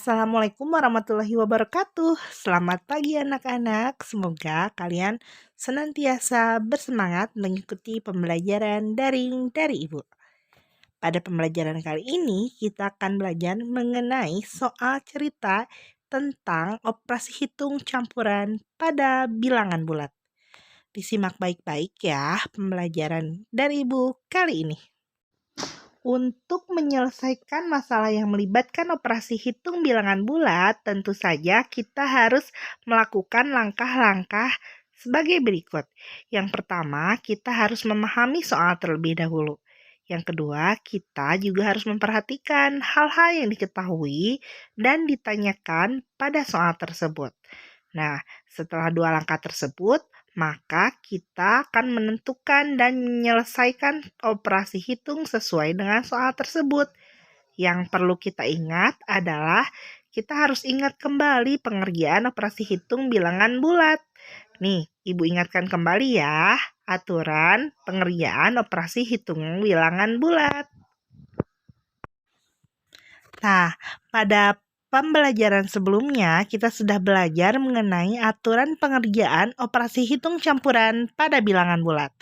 Assalamualaikum warahmatullahi wabarakatuh. Selamat pagi anak-anak. Semoga kalian senantiasa bersemangat mengikuti pembelajaran daring dari Ibu. Pada pembelajaran kali ini kita akan belajar mengenai soal cerita tentang operasi hitung campuran pada bilangan bulat. Disimak baik-baik ya pembelajaran dari Ibu kali ini. Untuk menyelesaikan masalah yang melibatkan operasi hitung bilangan bulat, tentu saja kita harus melakukan langkah-langkah sebagai berikut. Yang pertama, kita harus memahami soal terlebih dahulu. Yang kedua, kita juga harus memperhatikan hal-hal yang diketahui dan ditanyakan pada soal tersebut. Nah, setelah dua langkah tersebut, maka kita akan menentukan dan menyelesaikan operasi hitung sesuai dengan soal tersebut. Yang perlu kita ingat adalah kita harus ingat kembali pengerjaan operasi hitung bilangan bulat. Nih, Ibu ingatkan kembali ya, aturan pengerjaan operasi hitung bilangan bulat. Nah, pada pembelajaran sebelumnya, kita sudah belajar mengenai aturan pengerjaan operasi hitung campuran pada bilangan bulat.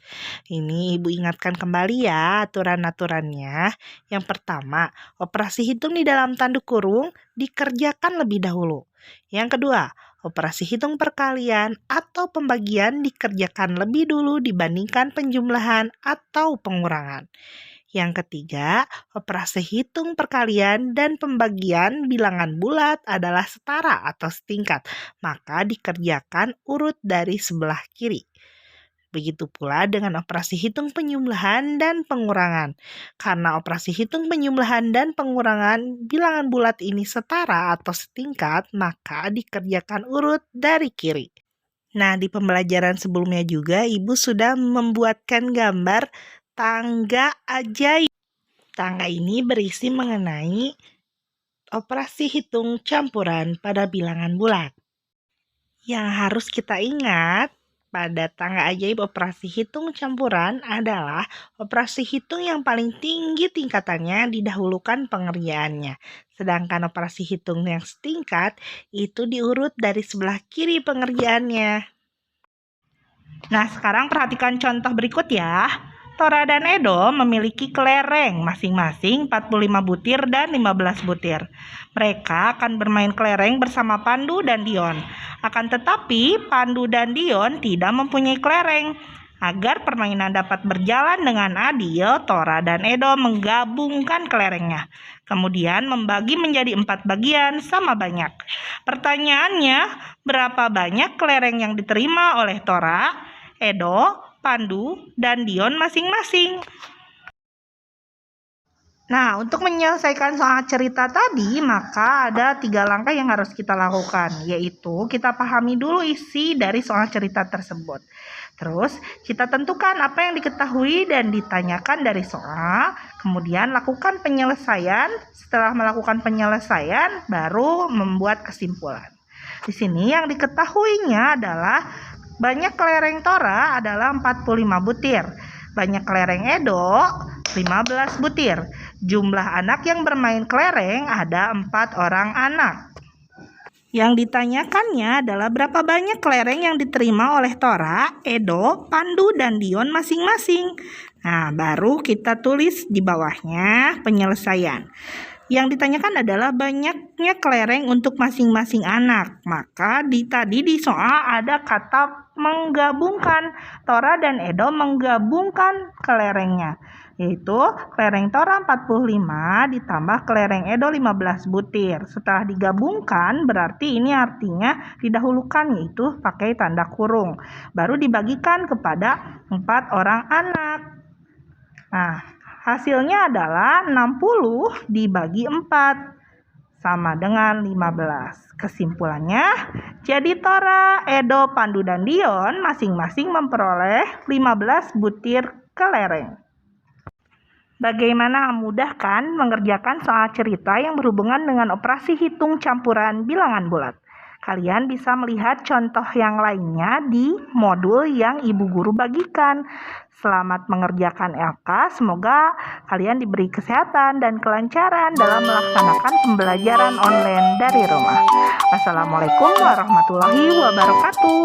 Ini Ibu ingatkan kembali ya aturan-aturannya. Yang pertama, operasi hitung di dalam tanduk kurung dikerjakan lebih dahulu. Yang kedua, operasi hitung perkalian atau pembagian dikerjakan lebih dulu dibandingkan penjumlahan atau pengurangan. Yang ketiga, operasi hitung perkalian dan pembagian bilangan bulat adalah setara atau setingkat, maka dikerjakan urut dari sebelah kiri. Begitu pula dengan operasi hitung penjumlahan dan pengurangan. Karena operasi hitung penjumlahan dan pengurangan bilangan bulat ini setara atau setingkat, maka dikerjakan urut dari kiri. Nah, di pembelajaran sebelumnya juga Ibu sudah membuatkan gambar tangga ajaib. Tangga ini berisi mengenai operasi hitung campuran pada bilangan bulat. Yang harus kita ingat pada tangga ajaib operasi hitung campuran adalah operasi hitung yang paling tinggi tingkatannya didahulukan pengerjaannya. Sedangkan operasi hitung yang setingkat itu diurut dari sebelah kiri pengerjaannya. Nah, sekarang perhatikan contoh berikut ya. Tora dan Edo memiliki kelereng masing-masing 45 butir dan 15 butir. Mereka akan bermain kelereng bersama Pandu dan Dion. Akan tetapi, Pandu dan Dion tidak mempunyai kelereng. Agar permainan dapat berjalan dengan adil, Tora dan Edo menggabungkan kelerengnya. Kemudian membagi menjadi 4 bagian sama banyak. Pertanyaannya, berapa banyak kelereng yang diterima oleh Tora, Edo, Pandu, dan Dion masing-masing? Nah, untuk menyelesaikan soal cerita tadi, maka ada 3 langkah yang harus kita lakukan, yaitu kita pahami dulu isi dari soal cerita tersebut. Terus, kita tentukan apa yang diketahui dan ditanyakan dari soal, kemudian lakukan penyelesaian. Setelah melakukan penyelesaian, baru membuat kesimpulan. Di sini yang diketahuinya adalah banyak kelereng Tora adalah 45 butir. Banyak kelereng Edo 15 butir. Jumlah anak yang bermain kelereng ada 4 orang anak. Yang ditanyakannya adalah berapa banyak kelereng yang diterima oleh Tora, Edo, Pandu, dan Dion masing-masing. Nah, baru kita tulis di bawahnya penyelesaian. Yang ditanyakan adalah banyaknya kelereng untuk masing-masing anak. Maka tadi di soal ada kata menggabungkan. Tora dan Edo menggabungkan kelerengnya. Yaitu kelereng Tora 45 ditambah kelereng Edo 15 butir. Setelah digabungkan berarti ini artinya didahulukan, yaitu pakai tanda kurung. Baru dibagikan kepada 4 orang anak. Nah, hasilnya adalah 60 dibagi 4 sama dengan 15. Kesimpulannya, jadi Tora, Edo, Pandu, dan Dion masing-masing memperoleh 15 butir kelereng. Bagaimana mudah kan mengerjakan soal cerita yang berhubungan dengan operasi hitung campuran bilangan bulat? Kalian bisa melihat contoh yang lainnya di modul yang Ibu Guru bagikan. Selamat mengerjakan LK, semoga kalian diberi kesehatan dan kelancaran dalam melaksanakan pembelajaran online dari rumah. Wassalamualaikum warahmatullahi wabarakatuh.